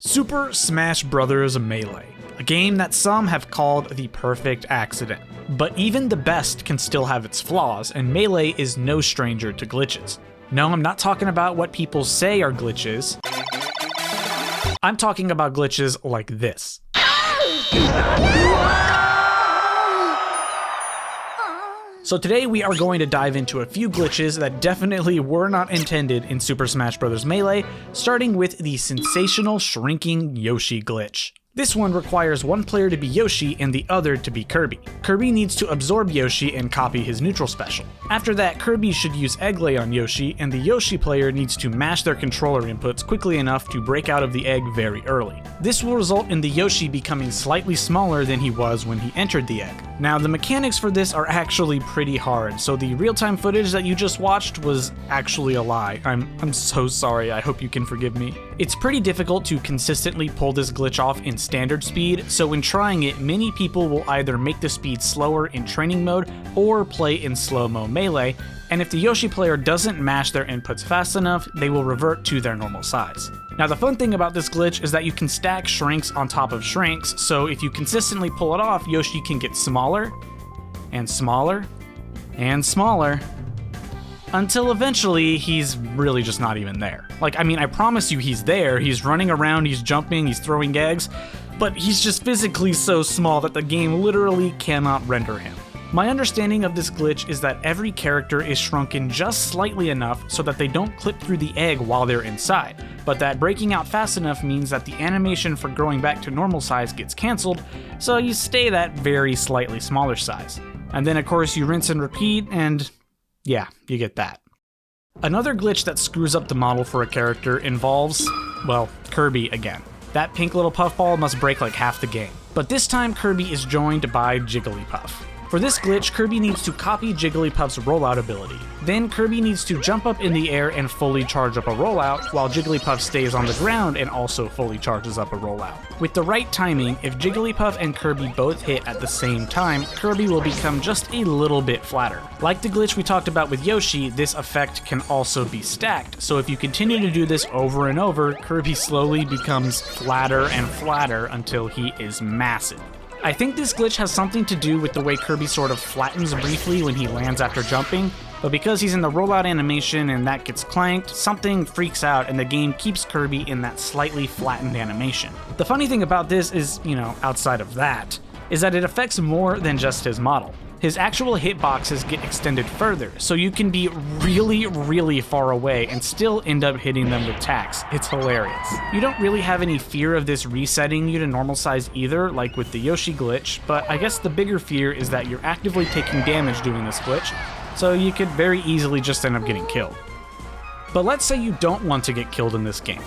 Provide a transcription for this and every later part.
Super Smash Bros. Melee, a game that some have called the perfect accident. But even the best can still have its flaws, and Melee is no stranger to glitches. No, I'm not talking about what people say are glitches. I'm talking about glitches like this. So today we are going to dive into a few glitches that definitely were not intended in Super Smash Bros. Melee, starting with the sensational shrinking Yoshi glitch. This one requires one player to be Yoshi and the other to be Kirby. Kirby needs to absorb Yoshi and copy his neutral special. After that, Kirby should use egg lay on Yoshi, and the Yoshi player needs to mash their controller inputs quickly enough to break out of the egg very early. This will result in the Yoshi becoming slightly smaller than he was when he entered the egg. Now, the mechanics for this are actually pretty hard, so the real-time footage that you just watched was actually a lie. I'm so sorry, I hope you can forgive me. It's pretty difficult to consistently pull this glitch off in standard speed, so when trying it, many people will either make the speed slower in training mode or play in slow-mo Melee, and if the Yoshi player doesn't mash their inputs fast enough, they will revert to their normal size. Now, the fun thing about this glitch is that you can stack shrinks on top of shrinks, so if you consistently pull it off, Yoshi can get smaller, and smaller, and smaller, until eventually he's really just not even there. I promise you he's there, he's running around, he's jumping, he's throwing eggs, but he's just physically so small that the game literally cannot render him. My understanding of this glitch is that every character is shrunken just slightly enough so that they don't clip through the egg while they're inside, but that breaking out fast enough means that the animation for growing back to normal size gets cancelled, so you stay that very slightly smaller size. And then of course you rinse and repeat, and yeah, you get that. Another glitch that screws up the model for a character involves, well, Kirby again. That pink little puffball must break like half the game. But this time Kirby is joined by Jigglypuff. For this glitch, Kirby needs to copy Jigglypuff's rollout ability. Then Kirby needs to jump up in the air and fully charge up a rollout, while Jigglypuff stays on the ground and also fully charges up a rollout. With the right timing, if Jigglypuff and Kirby both hit at the same time, Kirby will become just a little bit flatter. Like the glitch we talked about with Yoshi, this effect can also be stacked, so if you continue to do this over and over, Kirby slowly becomes flatter and flatter until he is massive. I think this glitch has something to do with the way Kirby sort of flattens briefly when he lands after jumping, but because he's in the rollout animation and that gets clanked, something freaks out and the game keeps Kirby in that slightly flattened animation. The funny thing about this is, outside of that, is that it affects more than just his model. His actual hitboxes get extended further, so you can be really, really far away and still end up hitting them with tacks. It's hilarious. You don't really have any fear of this resetting you to normal size either, like with the Yoshi glitch, but I guess the bigger fear is that you're actively taking damage doing this glitch, so you could very easily just end up getting killed. But let's say you don't want to get killed in this game.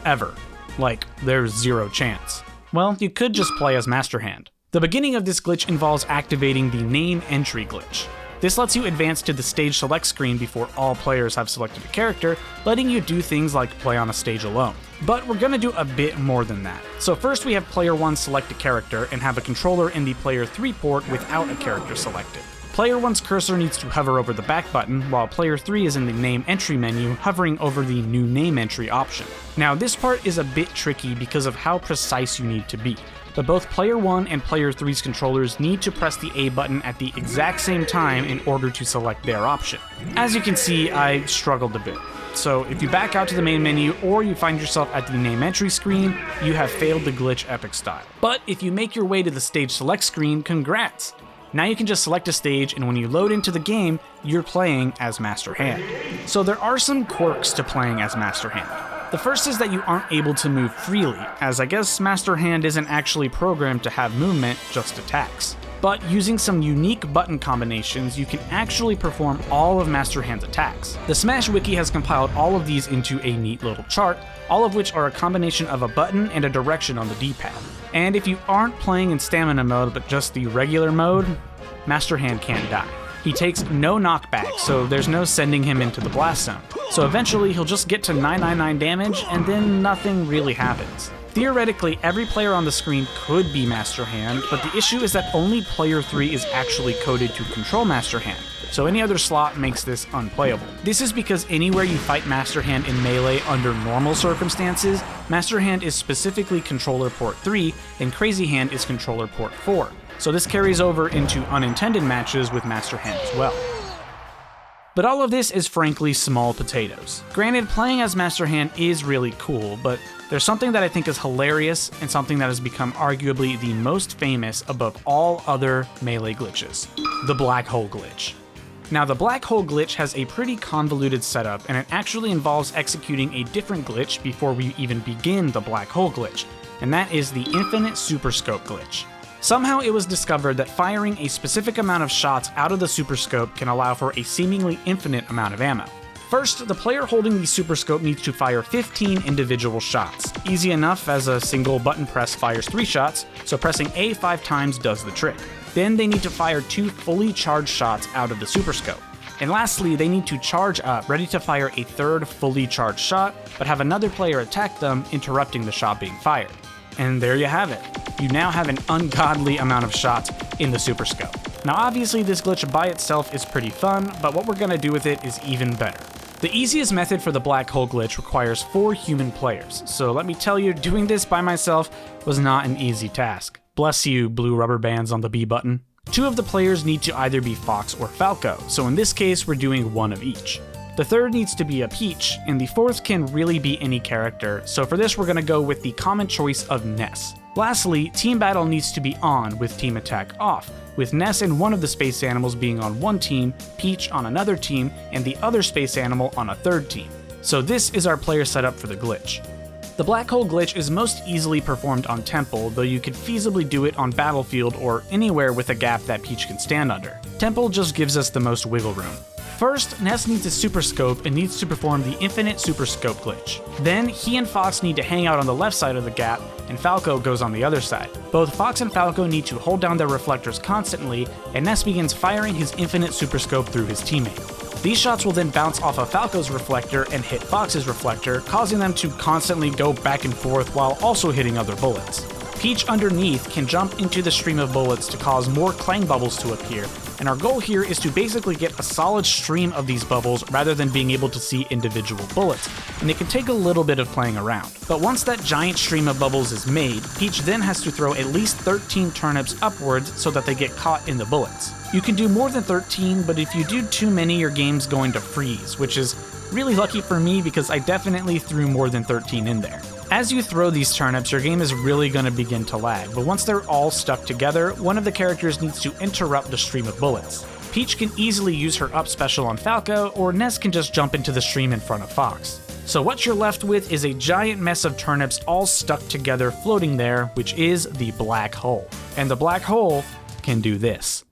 Ever. Like, there's zero chance. Well, you could just play as Master Hand. The beginning of this glitch involves activating the name entry glitch. This lets you advance to the stage select screen before all players have selected a character, letting you do things like play on a stage alone. But we're gonna do a bit more than that. So first we have player 1 select a character and have a controller in the player 3 port without a character selected. Player 1's cursor needs to hover over the back button, while player 3 is in the name entry menu, hovering over the new name entry option. Now this part is a bit tricky because of how precise you need to be, but both player 1 and player 3's controllers need to press the A button at the exact same time in order to select their option. As you can see, I struggled a bit. So if you back out to the main menu or you find yourself at the name entry screen, you have failed the glitch epic style. But if you make your way to the stage select screen, congrats! Now you can just select a stage, and when you load into the game, you're playing as Master Hand. So there are some quirks to playing as Master Hand. The first is that you aren't able to move freely, as I guess Master Hand isn't actually programmed to have movement, just attacks. But using some unique button combinations, you can actually perform all of Master Hand's attacks. The Smash Wiki has compiled all of these into a neat little chart, all of which are a combination of a button and a direction on the D-pad. And if you aren't playing in stamina mode but just the regular mode, Master Hand can't die. He takes no knockback, so there's no sending him into the blast zone. So eventually he'll just get to 999 damage and then nothing really happens. Theoretically, every player on the screen could be Master Hand, but the issue is that only player 3 is actually coded to control Master Hand, so any other slot makes this unplayable. This is because anywhere you fight Master Hand in Melee under normal circumstances, Master Hand is specifically controller port 3, and Crazy Hand is controller port 4, so this carries over into unintended matches with Master Hand as well. But all of this is frankly small potatoes. Granted, playing as Master Hand is really cool, but there's something that I think is hilarious and something that has become arguably the most famous above all other Melee glitches: the black hole glitch. Now, the black hole glitch has a pretty convoluted setup, and it actually involves executing a different glitch before we even begin the black hole glitch, and that is the infinite super scope glitch. Somehow it was discovered that firing a specific amount of shots out of the super scope can allow for a seemingly infinite amount of ammo. First, the player holding the super scope needs to fire 15 individual shots. Easy enough, as a single button press fires 3 shots, so pressing A 5 times does the trick. Then they need to fire 2 fully charged shots out of the super scope. And lastly, they need to charge up, ready to fire a 3rd fully charged shot, but have another player attack them, interrupting the shot being fired. And there you have it. You now have an ungodly amount of shots in the super scope. Now obviously this glitch by itself is pretty fun, but what we're gonna do with it is even better. The easiest method for the black hole glitch requires 4 human players, so let me tell you, doing this by myself was not an easy task. Bless you, blue rubber bands on the B button. 2 of the players need to either be Fox or Falco, so in this case we're doing 1 of each. The 3rd needs to be a Peach, and the 4th can really be any character, so for this we're going to go with the common choice of Ness. Lastly, Team Battle needs to be on with Team Attack off, with Ness and one of the space animals being on one team, Peach on another team, and the other space animal on a 3rd team. So this is our player setup for the glitch. The black hole glitch is most easily performed on Temple, though you could feasibly do it on Battlefield or anywhere with a gap that Peach can stand under. Temple just gives us the most wiggle room. First, Ness needs a super scope and needs to perform the infinite super scope glitch. Then, he and Fox need to hang out on the left side of the gap, and Falco goes on the other side. Both Fox and Falco need to hold down their reflectors constantly, and Ness begins firing his infinite super scope through his teammate. These shots will then bounce off of Falco's reflector and hit Fox's reflector, causing them to constantly go back and forth while also hitting other bullets. Peach underneath can jump into the stream of bullets to cause more clang bubbles to appear, and our goal here is to basically get a solid stream of these bubbles rather than being able to see individual bullets, and it can take a little bit of playing around. But once that giant stream of bubbles is made, Peach then has to throw at least 13 turnips upwards so that they get caught in the bullets. You can do more than 13, but if you do too many, your game's going to freeze, which is really lucky for me because I definitely threw more than 13 in there. As you throw these turnips, your game is really going to begin to lag, but once they're all stuck together, one of the characters needs to interrupt the stream of bullets. Peach can easily use her up special on Falco, or Ness can just jump into the stream in front of Fox. So what you're left with is a giant mess of turnips all stuck together floating there, which is the black hole. And the black hole can do this.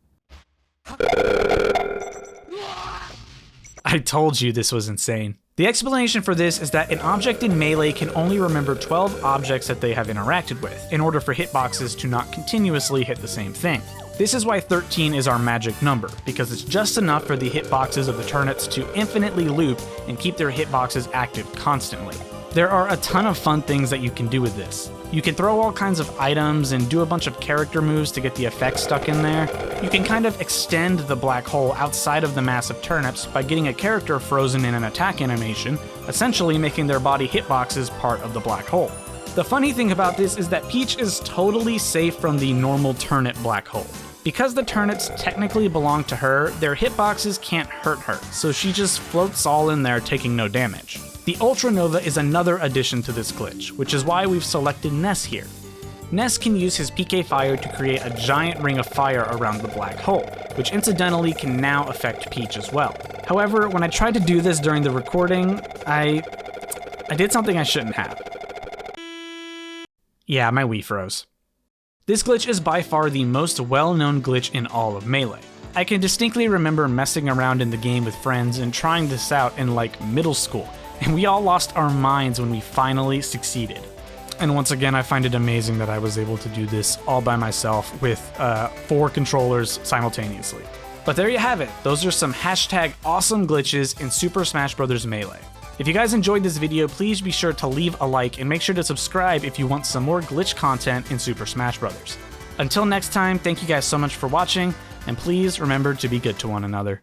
I told you this was insane. The explanation for this is that an object in Melee can only remember 12 objects that they have interacted with, in order for hitboxes to not continuously hit the same thing. This is why 13 is our magic number, because it's just enough for the hitboxes of the turnips to infinitely loop and keep their hitboxes active constantly. There are a ton of fun things that you can do with this. You can throw all kinds of items and do a bunch of character moves to get the effects stuck in there. You can kind of extend the black hole outside of the mass of turnips by getting a character frozen in an attack animation, essentially making their body hitboxes part of the black hole. The funny thing about this is that Peach is totally safe from the normal turnip black hole. Because the turnips technically belong to her, their hitboxes can't hurt her, so she just floats all in there taking no damage. The Ultra Nova is another addition to this glitch, which is why we've selected Ness here. Ness can use his PK Fire to create a giant ring of fire around the black hole, which incidentally can now affect Peach as well. However, when I tried to do this during the recording, I did something I shouldn't have. Yeah, my Wii froze. This glitch is by far the most well-known glitch in all of Melee. I can distinctly remember messing around in the game with friends and trying this out in like middle school, and we all lost our minds when we finally succeeded. And once again, I find it amazing that I was able to do this all by myself with 4 controllers simultaneously. But there you have it. Those are some #awesome glitches in Super Smash Bros. Melee. If you guys enjoyed this video, please be sure to leave a like and make sure to subscribe if you want some more glitch content in Super Smash Bros. Until next time, thank you guys so much for watching, and please remember to be good to one another.